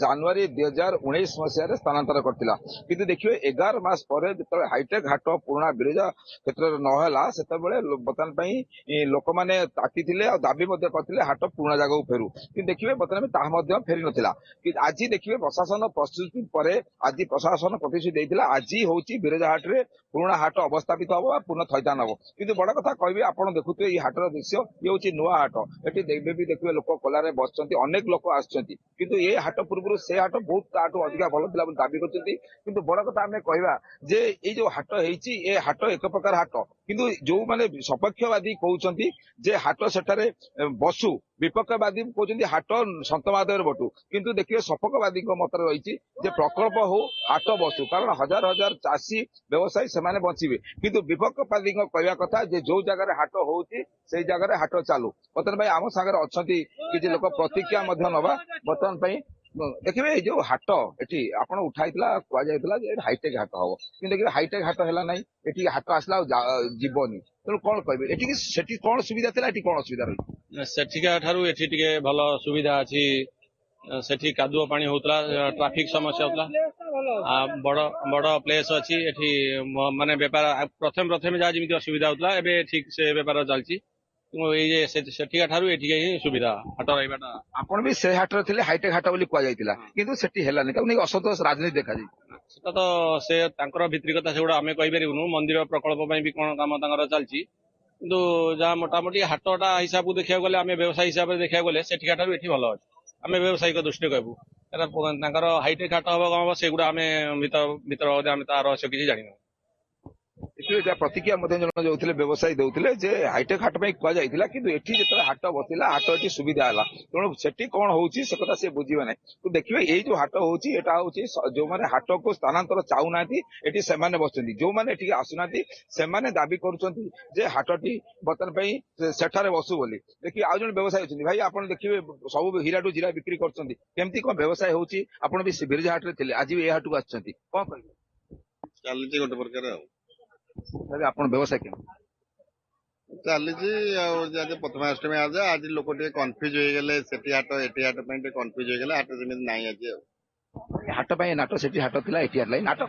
ଜାନୁଆରୀ 2019 ମସିହାରେ ସ୍ଥାନାନ୍ତର କରିଥିଲା। କିନ୍ତୁ ଦେଖିବେ 11 ମାସ ପରେ ଯେତେବେଳେ ହାଇଟେକ୍ ହାଟ ପୁରୁଣା ବିରଜା କ୍ଷେତ୍ରରେ ନହେଲା ସେତେବେଳେ ବର୍ତ୍ତମାନ ପାଇଁ ଲୋକମାନେ ତାକିଥିଲେ ଆଉ ଦାବି ମଧ୍ୟ କରିଥିଲେ ହାଟ ପୁରୁଣା ଜାଗାକୁ ଫେରୁ। କିନ୍ତୁ ଦେଖିବେ ବର୍ତ୍ତମାନ ତାହା ମଧ୍ୟ ଫେରି ନଥିଲା। ଆଜି ଦେଖିବେ ପ୍ରଶାସନ ପ୍ରସ୍ତୁତି ପରେ ଆଜି ପ୍ରଶାସନ ପ୍ରତିଶ୍ରୁତି ଦେଇଥିଲା ଆଜି ହଉଛି ବିରଜା ହାଟରେ ପୁରୁଣା ହାଟ ଅବସ୍ଥାପିତ ହବ ବା ପୁନଃ ଥଇଥାନ ହବ। କିନ୍ତୁ ବଡ କଥା କହିବି ଆପଣ ଦେଖୁଥିବେ ଏଇ ହାଟର ଦୃଶ୍ୟ ଇଏ ହଉଛି ନୂଆ ହାଟ। ଏଠି ଏବେ ବି ଦେଖିବେ ଲୋକ କୋଲାରେ ବସିଛନ୍ତି, ଅନେକ ଲୋକ ଆସୁଛନ୍ତି। କିନ୍ତୁ ଏ ହାଟ ପୂର୍ବରୁ ସେ ହାଟ ବହୁତ ତାଠୁ ଅଧିକା ଭଲ ଥିଲା ବୋଲି ଦାବି କରୁଛନ୍ତି। କିନ୍ତୁ ବଡ କଥା ଆମେ କହିବା ଯେ ଏଇ ଯୋଉ ହାଟ ହେଇଛି ଏ ହାଟ ଏକ ପ୍ରକାର ହାଟ, କିନ୍ତୁ ଯୋଉମାନେ ସପକ୍ଷବାଦୀ କହୁଛନ୍ତି ଯେ ହାଟ ସେଠାରେ ବସୁ, ବିପକ୍ଷବାଦୀ କହୁଛନ୍ତି ହାଟ ସନ୍ତମାଦରେ ବଟୁ। କିନ୍ତୁ ଦେଖିବେ ସପକ୍ଷବାଦୀଙ୍କ ମତରେ ରହିଛି ଯେ ପ୍ରକଳ୍ପ ହଉ ହାଟ ବସୁ, କାରଣ ହଜାର ହଜାର ଚାଷୀ ବ୍ୟବସାୟୀ ସେମାନେ ବଞ୍ଚିବେ। କିନ୍ତୁ ବିପକ୍ଷବାଦୀଙ୍କ କହିବା କଥା ଯେ ଯୋଉ ଜାଗାରେ ହାଟ ହଉଛି ସେଇ ଜାଗାରେ ହାଟ ଚାଲୁ। ବର୍ତ୍ତମାନ ପାଇଁ ଆମ ସାଙ୍ଗରେ ଅଛନ୍ତି କିଛି ଲୋକ, ପ୍ରତିକ୍ରିୟା ମଧ୍ୟ ନବା। ବର୍ତ୍ତମାନ ପାଇଁ ଦେଖିବେ ଏଇ ଯୋଉ ହାଟ ଏଠି ଆପଣ ଉଠାଇଥିଲା କୁହାଯାଇଥିଲା ଯେ ହାଇଟେକ୍ ହାଟ ହବ, କିନ୍ତୁ ଦେଖିବେ ହାଇଟେକ୍ ହାଟ ହେଲା ନାହିଁ। ଏଠି ହାଟ ଆସିଲା ଆଉ ଯିବନି। ତେଣୁ କଣ କହିବେ ଏଠିକି ସେଠି କଣ ସୁବିଧା ଥିଲା, ଏଠି କଣ ଅସୁବିଧା ରହିଛି? ସେଠିକା ଠାରୁ ଏଠି ଟିକେ ଭଲ ସୁବିଧା ଅଛି। ସେଠି କାଦୁଅ ପାଣି ହଉଥିଲା, ଟ୍ରାଫିକ ସମସ୍ୟା ହଉଥିଲା। ବଡ ବଡ ପ୍ଲେସ ଅଛି ଏଠି, ମାନେ ବେପାର ପ୍ରଥମେ ଯାହା ଯେମିତି ଅସୁବିଧା ହଉଥିଲା ଏବେ ଠିକ ସେ ବେପାର ଚାଲିଛି। ଏଇ ସେଠିକା ଠାରୁ ଏଠିକା ହିଁ ସୁବିଧା ହାଟ ରହିବାଟା। ଆପଣ ବି ସେ ହାଟରେ ଥିଲେ, ହାଇଟେକ୍ ହାଟ ବୋଲି କୁହାଯାଇଥିଲା, କିନ୍ତୁ ସେଠି ହେଲାନି। ତାକୁ ନେଇ ଅସନ୍ତୋଷ ରାଜନୀତି ଦେଖାଯାଇଛି। ସେଟା ତ ସେ ତାଙ୍କର ଭିତ୍ତି କଥା, ସେଗୁଡା ଆମେ କହିପାରିବୁନୁ। ମନ୍ଦିର ପ୍ରକଳ୍ପ ପାଇଁ ବି କଣ କାମ ତାଙ୍କର ଚାଲିଛି। କିନ୍ତୁ ଯାହା ମୋଟାମୋଟି ହାଟଟା ହିସାବକୁ ଦେଖିବାକୁ ଗଲେ, ଆମେ ବ୍ୟବସାୟ ହିସାବରେ ଦେଖିବାକୁ ଗଲେ ସେଠିକା ଠାରୁ ଏଠି ଭଲ ଅଛି। ଆମେ ବ୍ୟବସାୟିକ ଦୃଷ୍ଟିରେ କହିବୁ। ତାଙ୍କର ହାଇଟେକ୍ ହାଟ ହବ କଣ ହବ ସେଗୁଡା ଆମେ ଭିତର ଆମେ ତାର ରହସ୍ୟ କିଛି ଜାଣିନୁ। ପ୍ରତିକ୍ରିୟା ମଧ୍ୟ ଜଣେ ଯୋଉଥିଲେ ବ୍ୟବସାୟୀ ଦଉଥିଲେ ଯେ ହାଇଟେକ୍ ହାଟ ପାଇଁ କୁହାଯାଇଥିଲା, କିନ୍ତୁ ଏଠି ଯେତେବେଳେ ହାଟ ବସିଲା ହାଟ ଏଠି ସୁବିଧା ହେଲା। ତେଣୁ ସେଠି କଣ ହଉଛି ସେ କଥା ସେ ବୁଝିବେ ନାହିଁ। ତ ଦେଖିବେ ଏଇ ଯୋଉ ହାଟ ହଉଛି ଏଟା ହଉଛି ଯୋଉମାନେ ହାଟକୁ ସ୍ଥାନାନ୍ତର ଚାହୁଁନାହାନ୍ତି ଏଠି ସେମାନେ ବସୁଛନ୍ତି। ଯୋଉମାନେ ଏଠିକି ଆସୁନାହାନ୍ତି ସେମାନେ ଦାବି କରୁଛନ୍ତି ଯେ ହାଟଟି ବର୍ତ୍ତମାନ ପାଇଁ ସେଠାରେ ବସୁ ବୋଲି। ଦେଖି ଆଉ ଜଣେ ବ୍ୟବସାୟୀ ଅଛନ୍ତି। ଭାଇ ଆପଣ ଦେଖିବେ ସବୁ ହୀରାଠୁ ଜିରା ବିକ୍ରି କରୁଛନ୍ତି, କେମିତି କଣ ବ୍ୟବସାୟ ହଉଛି? ଆପଣ ବି ବିରଜା ହାଟରେ ଥିଲେ, ଆଜି ବି ଏ ହାଟକୁ ଆସିଛନ୍ତି, କଣ କହିବେ? ଚାଲିଛି ଗୋଟେ ପ୍ରକାର ଆଉ ଆପଣ ବ୍ୟବସାୟ କେମିତି ଚାଲିଛି ଆଉ। ଯଦି ପ୍ରଥମାଷ୍ଟମୀ ଆଜି ଆଜି ଲୋକ ଟିକେ କନଫ୍ୟୁଜ ହେଇଗଲେ, ସେଠି ହାଟ ଏଠି ହାଟ ପାଇଁ ଟିକେ କନଫ୍ୟୁଜ ହେଇଗଲେ। ହାଟ ସେମିତି ନାହିଁ ଆଜି ଆଉ। ହାଟ ପାଇଁ ନାଟ, ସେଠି ହାଟ ଥିଲା ଏଠି ହାଟ ନାଟ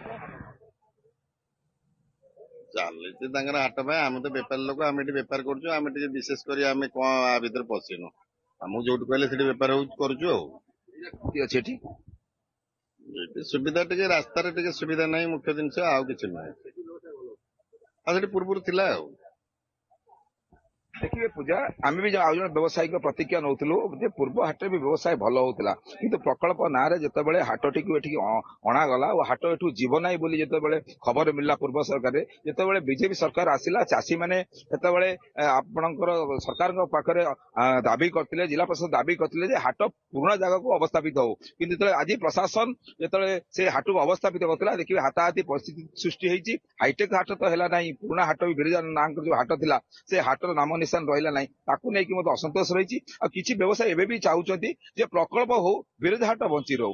ଚାଲିଛି ତାଙ୍କର ହାଟ ପାଇଁ। ଆମେ ତ ବେପାର ଲୋକ, ଆମେ ଏଠି ବେପାର କରୁଛୁ। ଆମେ ଟିକେ ବିଶେଷ କରି ଆମେ କଣ ଆ ଭିତରେ ପଶିନୁ। ଆମକୁ ଯୋଉଠି କହିଲେ ସେଠି ବେପାର କରୁଛୁ ଆଉ। ଅଛି ଏଠି ସୁବିଧା ଟିକେ ରାସ୍ତାରେ ଟିକେ ସୁବିଧା ନାହିଁ, ମୁଖ୍ୟ ଜିନିଷ ଆଉ କିଛି ନାହିଁ। ଆଉ ସେଠି ପୂର୍ବରୁ ଥିଲା ଆଉ। ଦେଖିବେ ପୂଜା, ଆମେ ବି ଆଉ ଜଣେ ବ୍ୟବସାୟୀଙ୍କ ପ୍ରତିକ୍ରିୟା ନଉଥିଲୁ ଯେ ପୂର୍ବ ହାଟରେ ବି ବ୍ୟବସାୟ ଭଲ ହଉଥିଲା, କିନ୍ତୁ ପ୍ରକଳ୍ପ ନାଁରେ ଯେତେବେଳେ ହାଟଟିକୁ ଏଠିକି ଅଣାଗଲା ଓ ହାଟ ଏଠୁ ଯିବ ନାହିଁ ବୋଲି ଯେତେବେଳେ ଖବର ମିଳିଲା ପୂର୍ବ ସରକାରରେ, ଯେତେବେଳେ ବିଜେପି ସରକାର ଆସିଲା ଚାଷୀମାନେ ସେତେବେଳେ ଆପଣଙ୍କର ସରକାରଙ୍କ ପାଖରେ ଦାବି କରିଥିଲେ, ଜିଲ୍ଲା ପ୍ରଶାସନ ଦାବି କରିଥିଲେ ଯେ ହାଟ ପୁରୁଣା ଜାଗାକୁ ଅବସ୍ଥାପିତ ହଉ। କିନ୍ତୁ ଯେତେବେଳେ ଆଜି ପ୍ରଶାସନ ଯେତେବେଳେ ସେ ହାଟକୁ ଅବସ୍ଥାପିତ କରୁଥିଲା, ଦେଖିବେ ହାତାହାତି ପରିସ୍ଥିତି ସୃଷ୍ଟି ହେଇଛି। ହାଇଟେକ୍ ହାଟ ତ ହେଲା ନାହିଁ, ପୁରୁଣା ହାଟ ବି ବିରଜା ନାଙ୍କର ଯୋଉ ହାଟ ଥିଲା ସେ ହାଟର ନାମ ନିଶାନ ରହିଲା ନାହିଁ। ତାକୁ ନେଇକି ମଧ୍ୟ ଅସନ୍ତୋଷ ରହିଛି। ଆଉ କିଛି ବ୍ୟବସାୟୀ ଏବେ ବି ଚାହୁଁଛନ୍ତି ଯେ ପ୍ରକଳ୍ପ ହଉ, ବିରଜା ହାଟ ବଞ୍ଚି ରହୁ।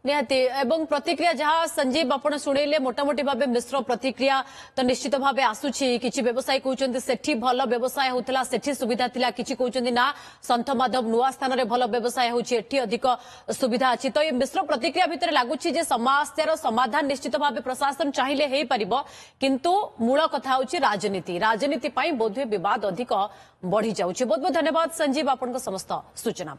निहाती एवं प्रतिक्रिया जहाँ संजीव आपण शुणेले मोटामोटी भाव मिश्र प्रतिक्रिया तो निश्चित भाव आसूची। किछि व्यवसायी कहउछन्ति सेठी भल व्यवसाय होतला, सेठी सुविधा थिला, किछि कहउछन्ति ना संत माधव नुआ स्थान रे भल व्यवसाय होछि, एठी अधिक सुविधा अछि। तो ये मिश्र प्रतिक्रिया भितर लागुछि जे समस्यार समाधान निश्चित भाव प्रशासन चाहिले हेई परिबो, किंतु मूल कथा होछि राजनीति। राजनीति पई बोधे विवाद अधिक बढ़ी जाउछि। बहुत बहुत धन्यवाद संजीव आपनका समस्त सूचना।